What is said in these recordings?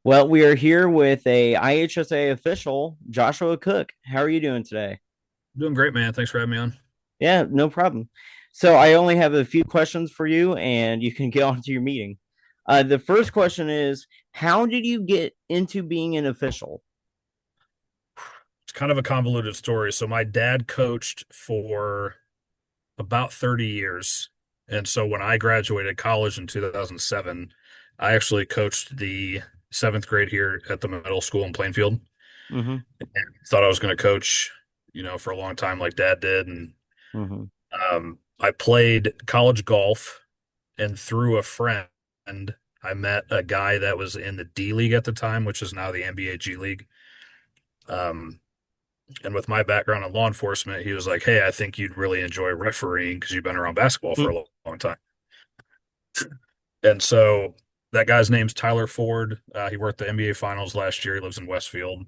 Well, we are here with a IHSA official, Joshua Cook. How are you doing today? Doing great, man. Thanks for having me on. Yeah, no problem. So I only have a few questions for you, and you can get on to your meeting. The first question is, how did you get into being an official? It's kind of a convoluted story. So my dad coached for about 30 years. And so when I graduated college in 2007, I actually coached the seventh grade here at the middle school in Plainfield. Mm-hmm. Thought I was going to coach, for a long time like dad did. And Mm-hmm. I played college golf, and through a friend, I met a guy that was in the D League at the time, which is now the NBA G League. Um, And with my background in law enforcement, he was like, "Hey, I think you'd really enjoy refereeing because you've been around basketball for a long time." And so that guy's name's Tyler Ford. He worked the NBA Finals last year. He lives in Westfield.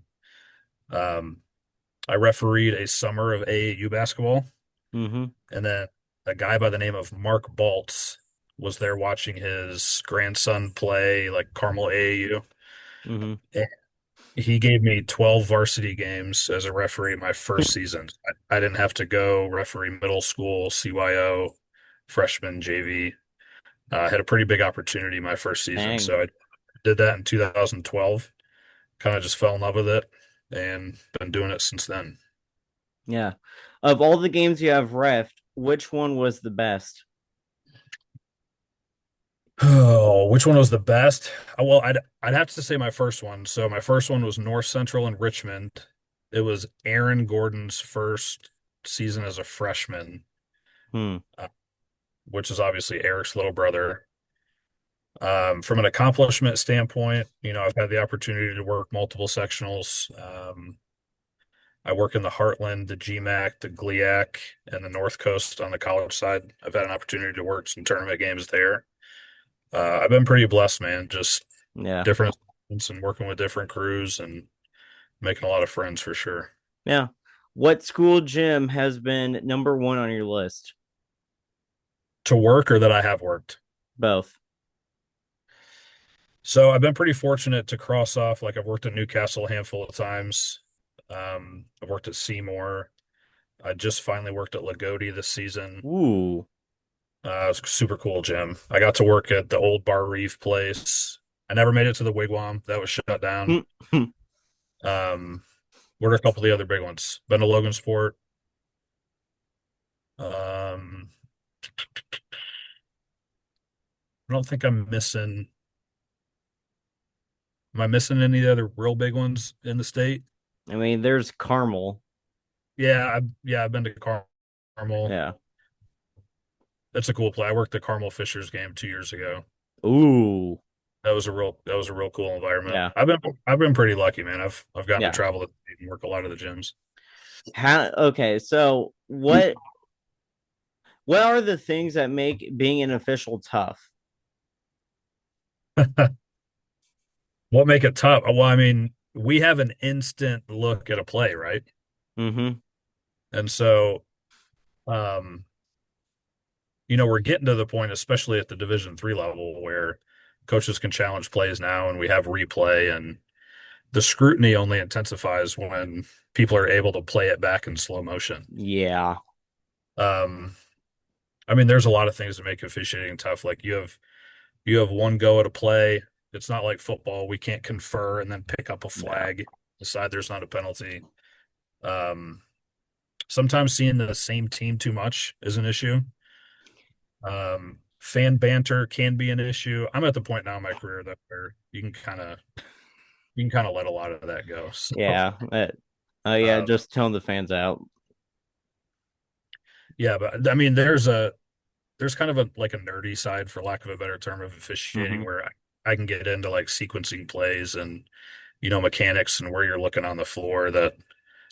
Um, I refereed a summer of AAU basketball, Mm-hmm. and then a guy by the name of Mark Baltz was there watching his grandson play like Carmel AAU. Mm-hmm. He gave me 12 varsity games as a referee my first season. I didn't have to go referee middle school, CYO, freshman, JV. I had a pretty big opportunity my first season. Dang. So I did that in 2012, kind of just fell in love with it and been doing it since then. Yeah. Of all the games you have refed, which one was the best? Oh, which one was the best? Well, I'd have to say my first one. So my first one was North Central in Richmond. It was Aaron Gordon's first season as a freshman, Hmm. uh, which is obviously Eric's little brother. From an accomplishment standpoint, I've had the opportunity to work multiple sectionals. I work in the Heartland, the GMAC, the GLIAC, and the North Coast on the college side. I've had an opportunity to work some tournament games there. I've been pretty blessed, man. Just Yeah. different and working with different crews and making a lot of friends for sure. Yeah. What school gym has been number one on your list? To work or that I have worked. Both. So I've been pretty fortunate to cross off. Like I've worked at Newcastle a handful of times. I've worked at Seymour. I just finally worked at Lagodi this season. Ooh. It was a super cool gym. I got to work at the old Bar Reef place. I never made it to the Wigwam. That was shut down. Um, what are a couple of the other big ones? Been to Logan Sport. Um, I don't think I'm missing. Am I missing any other real big ones in the state? I mean, there's Carmel. I've been to Carmel. Yeah. That's a cool play. I worked the Carmel Fishers game 2 years ago. Ooh. That was a real cool environment. Yeah. I've been pretty lucky, man. I've gotten to Yeah. travel the state and work a lot of the gyms. How okay, so what are the things that make being an official tough? What make it tough? Well, I mean, we have an instant look at a play, right? Mm-hmm. And so, um, we're getting to the point, especially at the Division 3 level, where coaches can challenge plays now, and we have replay, and the scrutiny only intensifies when people are able to play it back in slow motion. Yeah. Um, I mean, there's a lot of things that make officiating tough. Like you have one go at a play. It's not like football. We can't confer and then pick up a Yeah. flag, decide there's not a penalty. Um, Sometimes seeing the same team too much is an issue. Fan banter can be an issue. I'm at the point now in my career that where you can kind of let a lot of that go. So, Yeah. Oh yeah, uh, just telling the fans out. yeah, but I mean, there's kind of a like a nerdy side, for lack of a better term, of officiating Mm-hmm. where I can get into like sequencing plays and mechanics and where you're looking on the floor that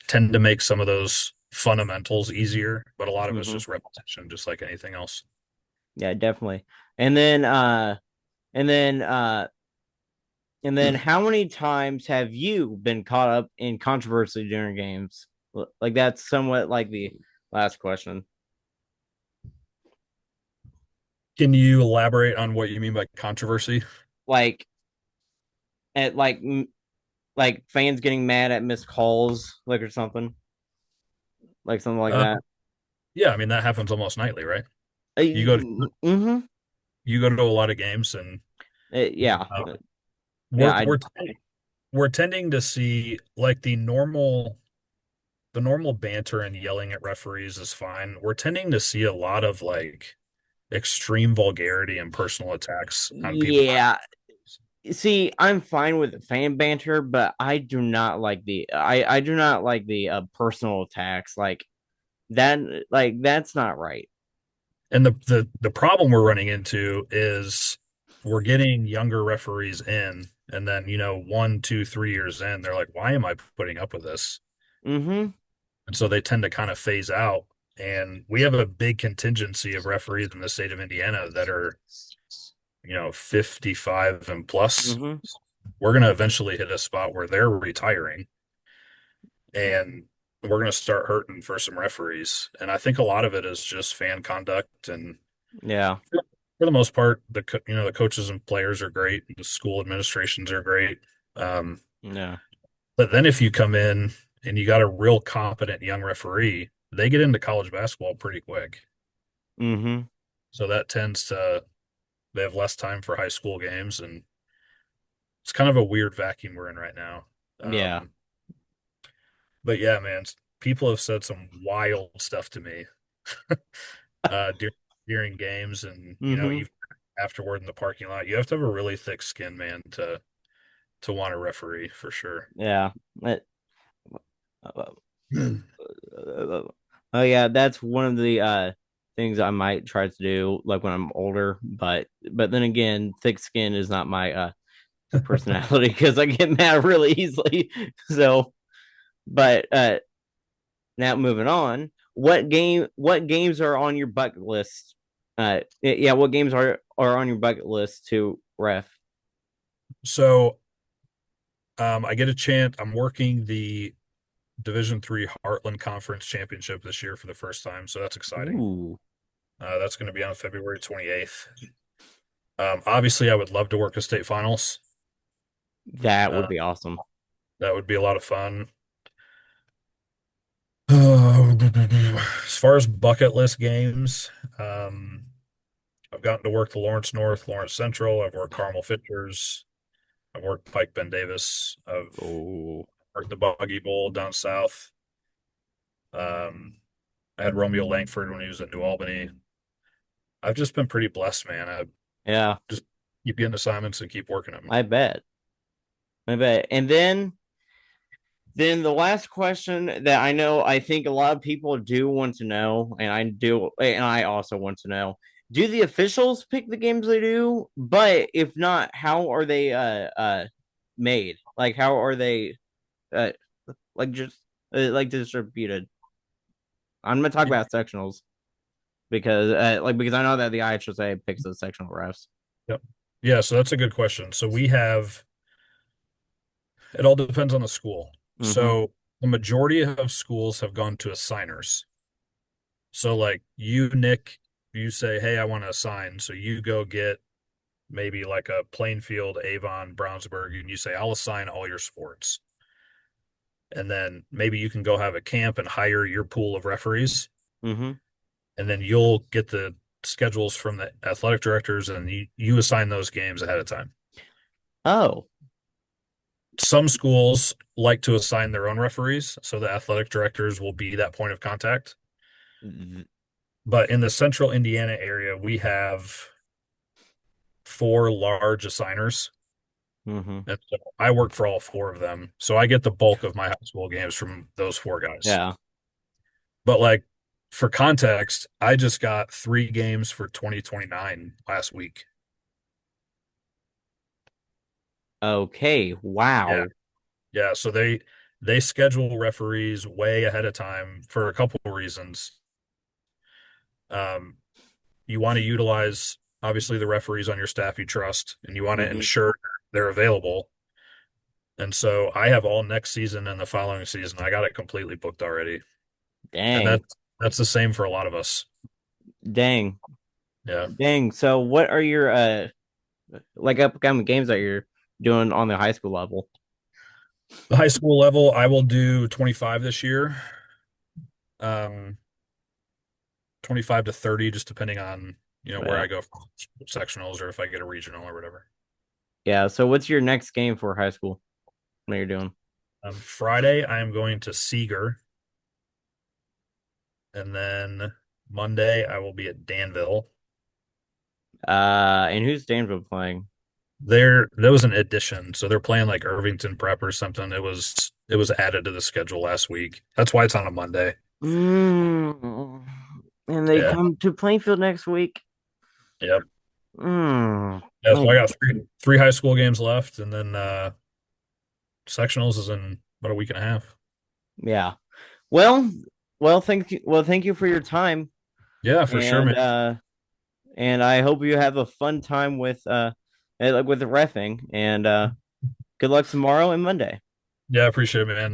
tend to make some of those fundamentals easier, but a lot of it's Mm-hmm. just repetition, just like anything else. Yeah, definitely. And then and then and then how many times have you been caught up in controversy during games? Like that's somewhat like the last question. Can you elaborate on what you mean by controversy? Like at like fans getting mad at missed calls, like or something, like something like Uh, that. yeah, I mean that happens almost nightly, right? You go to Mm-hmm. you go to a lot of games, and Yeah, uh, yeah. we're we're we're tending to see like the normal banter and yelling at referees is fine. We're tending to see a lot of like extreme vulgarity and personal attacks on people. Yeah. See, I'm fine with the fan banter, but I do not like I do not like the personal attacks like that. Like that's not right. And the problem we're running into is we're getting younger referees in, and then 1, 2, 3 years in, they're like, "Why am I putting up with this?" Mm-hmm. And so they tend to kind of phase out. And we have a big contingency of referees in the state of Indiana that are 55 and plus. Mm-hmm. We're going to eventually hit a spot where they're retiring, and we're going to start hurting for some referees. And I think a lot of it is just fan conduct, and Yeah. for the most part, the coaches and players are great. The school administrations are great. Um, Yeah. but then if you come in and you got a real competent young referee, they get into college basketball pretty quick. Mm-hmm. So that tends to they have less time for high school games, and it's kind of a weird vacuum we're in right now. Yeah. Um, but yeah, man, people have said some wild stuff to me during games, and Mm-hmm. even afterward in the parking lot. You have to have a really thick skin, man, to want to referee for sure. Yeah. It- uh, oh yeah, that's one of the things I might try to do like when I'm older, but then again, thick skin is not my personality because I get mad really easily. So, but now moving on, what games are on your bucket list? Yeah, what games are on your bucket list to ref? So I get a chance. I'm working the Division III Heartland Conference Championship this year for the first time, so that's exciting. Ooh, That's going to be on February 28th. Obviously, I would love to work a state finals. that Uh, would be awesome. that would be a lot of fun. As far as bucket list games, um, I've gotten to work the Lawrence North, Lawrence Central. I've worked Carmel Fishers. I've worked Pike Ben Davis. I've Oh, worked the Boggy Bowl down south. Um, I had Romeo Langford when he was at New Albany. I've just been pretty blessed, man. I yeah, just keep getting assignments and keep working them. I bet. I bet. And then the last question that I know I think a lot of people do want to know, and I also want to know, do the officials pick the games they do? But if not, how are they made? Like how are they uh like just like distributed? I'm gonna talk about sectionals because I know that the IHSAA picks the sectional refs. Yep. Yeah, so that's a good question. So it all depends on the school. Mm-hmm. So the majority of schools have gone to assigners. So like you, Nick, you say, "Hey, I want to assign." So you go get maybe like a Plainfield, Avon, Brownsburg, and you say, "I'll assign all your sports." And then maybe you can go have a camp and hire your pool of referees, Mm-hmm. and then you'll get the schedules from the athletic directors, and you assign those games ahead of time. Oh. Some schools like to assign their own referees, so the athletic directors will be that point of contact. But in the central Indiana area, we have four large assigners. Mm-hmm. And so I work for all four of them. So I get the bulk of my high school games from those four guys. Yeah. But like for context, I just got 3 games for 2029 last week. Okay. Yeah. Wow. Yeah. So they schedule referees way ahead of time for a couple of reasons. Um, you want to utilize obviously the referees on your staff you trust, and you want to Mm-hmm. ensure they're available. And so I have all next season and the following season. I got it completely booked already. And Dang. that's the same for a lot of us. Dang. Yeah. Dang. So what are your like upcoming games that you're doing on the high school level? The high school level, I will do 25 this year. Um, 25 to 30, just depending on, where Yeah. I go for sectionals or if I get a regional or whatever. Yeah. So what's your next game for high school? What you're doing? Friday, I am going to Seeger, and then Monday, I will be at Danville. And who's Danville playing? There was an addition, so they're playing like Irvington Prep or something. It was added to the schedule last week. That's why it's on a Monday. Mm. And they Yeah. come to Plainfield next week. Yep. Mm. Yeah, so I Man. got three high school games left, and then sectionals is in about a week and a half. Yeah. Well, thank you. Well, thank you for your time, Yeah, for sure, man. and I hope you have a fun time with the refing, and good luck tomorrow and Monday. Yeah, I appreciate it, man.